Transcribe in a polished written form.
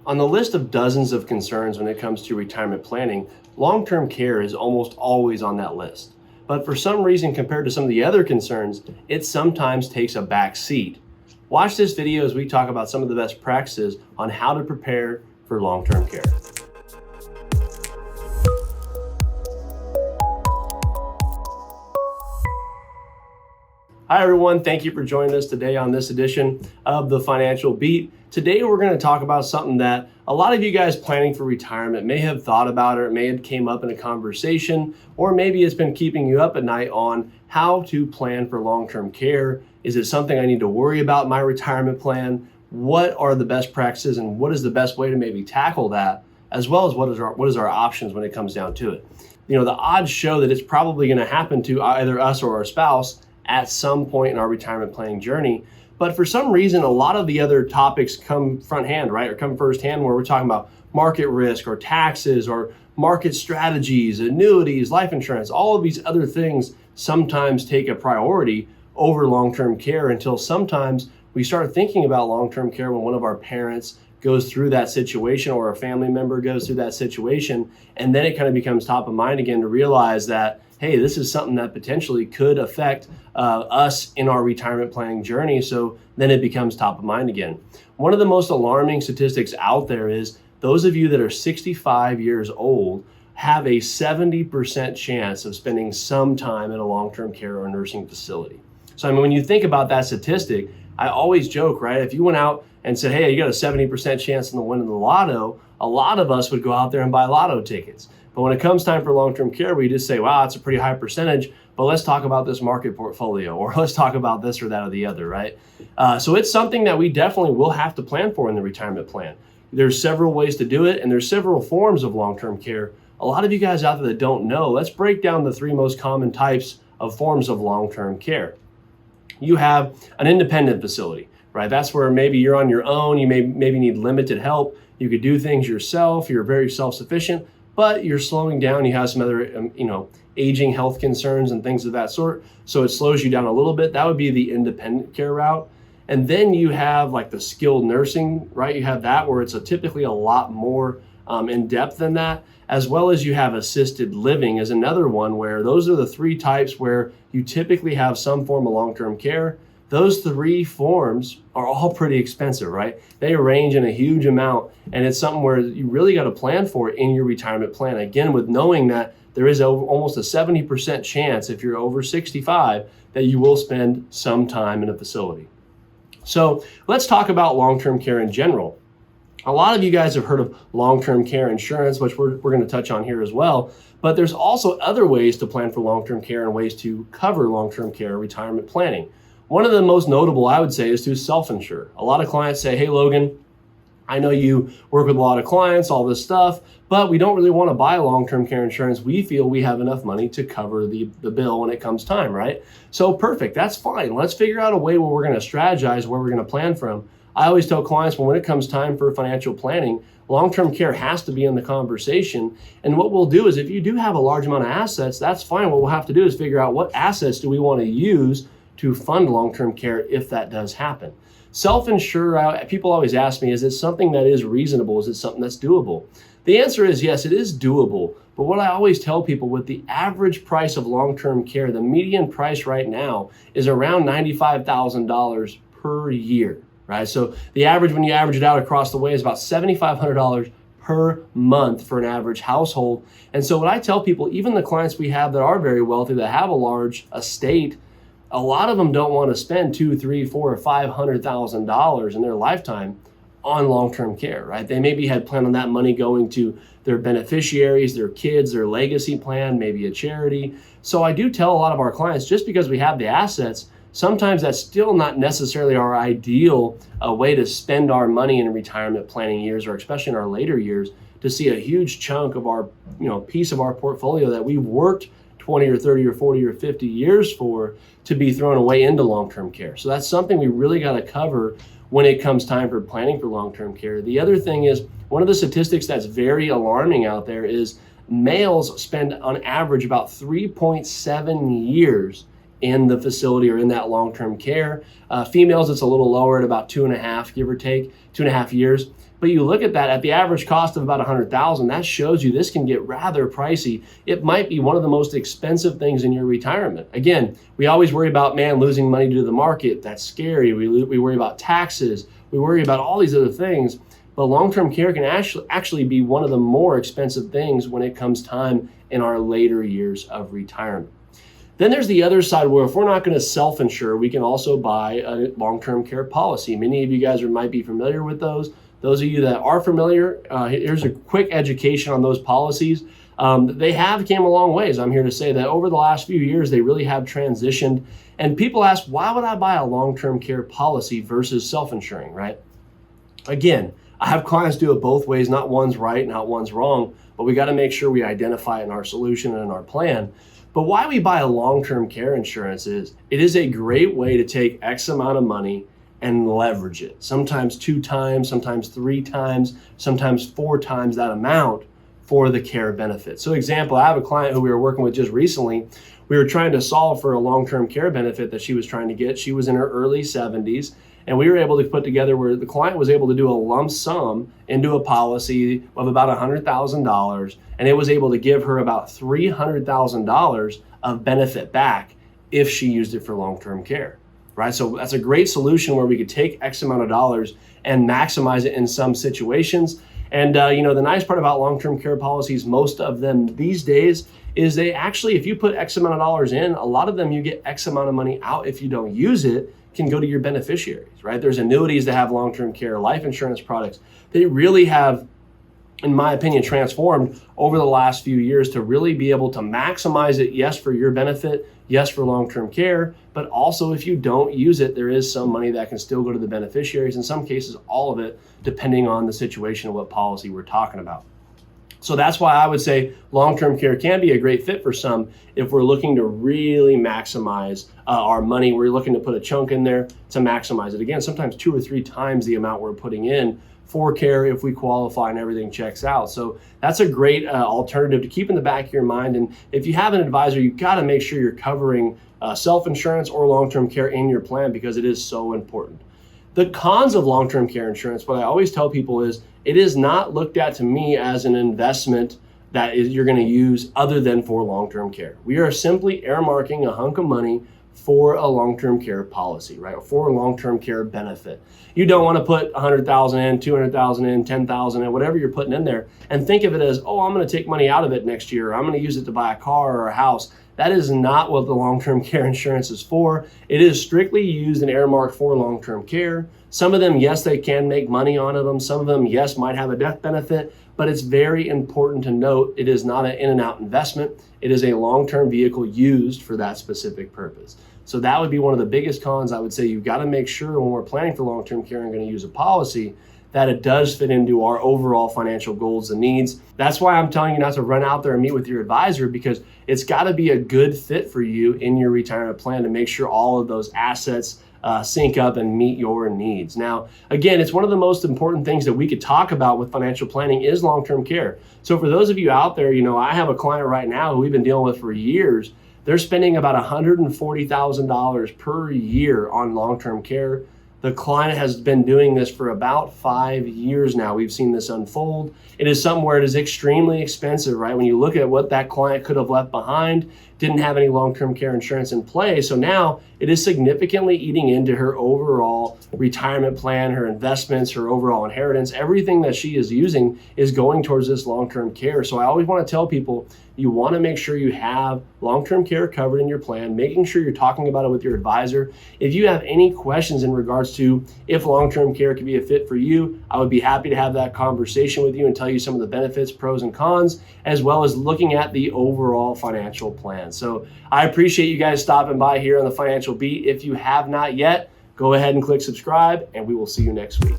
On the list of dozens of concerns when it comes to retirement planning, long-term care is almost always on that list. But for some reason, compared to some of the other concerns, it sometimes takes a back seat. Watch this video as we talk about some of the best practices on how to prepare for long-term care. Hi everyone, thank you for joining us today on this edition of the Financial Beat. Today we're going to talk about something that a lot of you guys planning for retirement may have thought about, or it may have came up in a conversation, or maybe it's been keeping you up at night on how to plan for long-term care. Is it something I need to worry about in my retirement plan? What are the best practices and what is the best way to maybe tackle that, as well as what is our options when it comes down to it? You know, the odds show that it's probably going to happen to either us or our spouse at some point in our retirement planning journey. But for some reason, a lot of the other topics come front hand, right? Or come first hand, where we're talking about market risk or taxes or market strategies, annuities, life insurance. All of these other things sometimes take a priority over long-term care, until sometimes we start thinking about long-term care when one of our parents goes through that situation or a family member goes through that situation. And then it kind of becomes top of mind again to realize that, hey, this is something that potentially could affect us in our retirement planning journey. So then it becomes top of mind again. One of the most alarming statistics out there is those of you that are 65 years old have a 70% chance of spending some time in a long-term care or nursing facility. So I mean, when you think about that statistic, I always joke, right? If you went out and said, hey, you got a 70% chance in the winning the lotto, a lot of us would go out there and buy lotto tickets. But when it comes time for long-term care, we just say, wow, that's a pretty high percentage, but let's talk about this market portfolio, or let's talk about this or that or the other, right? So it's something that we definitely will have to plan for in the retirement plan. There's several ways to do it, and there's several forms of long-term care. A lot of you guys out there that don't know, let's break down the three most common types of forms of long-term care. You have an independent facility, right? That's where maybe you're on your own, you maybe need limited help, you could do things yourself, you're very self-sufficient, but you're slowing down, you have some other, aging health concerns and things of that sort. So it slows you down a little bit. That would be the independent care route. And then you have like the skilled nursing, right? You have that where it's typically a lot more in depth than that, as well as you have assisted living as another one, where those are the three types where you typically have some form of long-term care. Those three forms are all pretty expensive, right? They range in a huge amount, and it's something where you really got to plan for it in your retirement plan. Again, with knowing that there is almost a 70% chance, if you're over 65, that you will spend some time in a facility. So let's talk about long-term care in general. A lot of you guys have heard of long-term care insurance, which we're going to touch on here as well. But there's also other ways to plan for long-term care and ways to cover long-term care retirement planning. One of the most notable, I would say, is to self-insure. A lot of clients say, hey, Logan, I know you work with a lot of clients, all this stuff, but we don't really want to buy long-term care insurance. We feel we have enough money to cover the bill when it comes time, right? So perfect, that's fine. Let's figure out a way where we're going to strategize, where we're going to plan from. I always tell clients, when it comes time for financial planning, long-term care has to be in the conversation. And what we'll do is, if you do have a large amount of assets, that's fine. What we'll have to do is figure out what assets do we want to use to fund long-term care if that does happen. Self-insure, people always ask me, is it something that is reasonable? Is it something that's doable? The answer is yes, it is doable. But what I always tell people, with the average price of long-term care, the median price right now is around $95,000 per year, right? So the average, when you average it out across the way, is about $7,500 per month for an average household. And so what I tell people, even the clients we have that are very wealthy, that have a large estate, a lot of them don't want to spend $200,000, $300,000, $400,000, or $500,000 in their lifetime on long-term care, right? They maybe had planned on that money going to their beneficiaries, their kids, their legacy plan, maybe a charity. So I do tell a lot of our clients, just because we have the assets, sometimes that's still not necessarily our ideal way to spend our money in retirement planning years, or especially in our later years, to see a huge chunk of our, piece of our portfolio that we've worked 20 or 30 or 40 or 50 years for to be thrown away into long-term care. So that's something we really got to cover when it comes time for planning for long-term care. The other thing is, one of the statistics that's very alarming out there is males spend on average about 3.7 years in the facility or in that long-term care. Females, it's a little lower at about 2.5, give or take, 2.5 years. But you look at that at the average cost of about $100,000, that shows you this can get rather pricey. It might be one of the most expensive things in your retirement. Again, we always worry about, man, losing money to the market. That's scary. We worry about taxes. We worry about all these other things. But long-term care can actually be one of the more expensive things when it comes time in our later years of retirement. Then there's the other side where if we're not going to self-insure, we can also buy a long-term care policy. Many of you guys might be familiar with those. Those of you that are familiar, here's a quick education on those policies. They have came a long ways. I'm here to say that over the last few years, they really have transitioned. And people ask, why would I buy a long-term care policy versus self-insuring, right? Again, I have clients do it both ways. Not one's right, not one's wrong, but we got to make sure we identify it in our solution and in our plan. But why we buy a long-term care insurance is it is a great way to take X amount of money and leverage it. Sometimes 2 times, sometimes 3 times, sometimes 4 times that amount for the care benefit. So example, I have a client who we were working with just recently. We were trying to solve for a long-term care benefit that she was trying to get. She was in her early 70s. And we were able to put together where the client was able to do a lump sum into a policy of about $100,000, and it was able to give her about $300,000 of benefit back if she used it for long-term care, right? So that's a great solution where we could take X amount of dollars and maximize it in some situations. And the nice part about long-term care policies, most of them these days, is they actually, if you put X amount of dollars in, a lot of them you get X amount of money out if you don't use it, can go to your beneficiaries, right? There's annuities that have long-term care, life insurance products. They really have, in my opinion, transformed over the last few years to really be able to maximize it, yes, for your benefit, yes, for long-term care, but also if you don't use it, there is some money that can still go to the beneficiaries, in some cases, all of it, depending on the situation and what policy we're talking about. So that's why I would say long-term care can be a great fit for some if we're looking to really maximize our money. We're looking to put a chunk in there to maximize it. Again, sometimes 2 or 3 times the amount we're putting in for care if we qualify and everything checks out. So that's a great alternative to keep in the back of your mind. And if you have an advisor, you've got to make sure you're covering self-insurance or long-term care in your plan because it is so important. The cons of long-term care insurance, what I always tell people is it is not looked at to me as an investment that you're going to use other than for long-term care. We are simply earmarking a hunk of money for a long-term care policy, right? For a long-term care benefit. You don't want to put 100,000 in, 200,000 in, 10,000 in, whatever you're putting in there, and think of it as, oh, I'm going to take money out of it next year. Or I'm going to use it to buy a car or a house. That is not what the long-term care insurance is for. It is strictly used and earmarked for long-term care. Some of them, yes, they can make money on them. Some of them, yes, might have a death benefit, but it's very important to note it is not an in and out investment. It is a long-term vehicle used for that specific purpose. So that would be one of the biggest cons. I would say you've got to make sure when we're planning for long-term care and going to use a policy that it does fit into our overall financial goals and needs. That's why I'm telling you not to run out there and meet with your advisor, because it's got to be a good fit for you in your retirement plan to make sure all of those assets sync up and meet your needs. Now, again, it's one of the most important things that we could talk about with financial planning is long-term care. So for those of you out there, I have a client right now who we've been dealing with for years. They're spending about $140,000 per year on long-term care. The client has been doing this for about 5 years now. We've seen this unfold. It is something where it is extremely expensive, right? When you look at what that client could have left behind, didn't have any long-term care insurance in place. So now it is significantly eating into her overall retirement plan, her investments, her overall inheritance. Everything that she is using is going towards this long-term care. So I always want to tell people, you want to make sure you have long-term care covered in your plan, making sure you're talking about it with your advisor. If you have any questions in regards to if long-term care could be a fit for you, I would be happy to have that conversation with you and tell you some of the benefits, pros and cons, as well as looking at the overall financial plan. So I appreciate you guys stopping by here on the Financial Beat. If you have not yet, go ahead and click subscribe, and we will see you next week.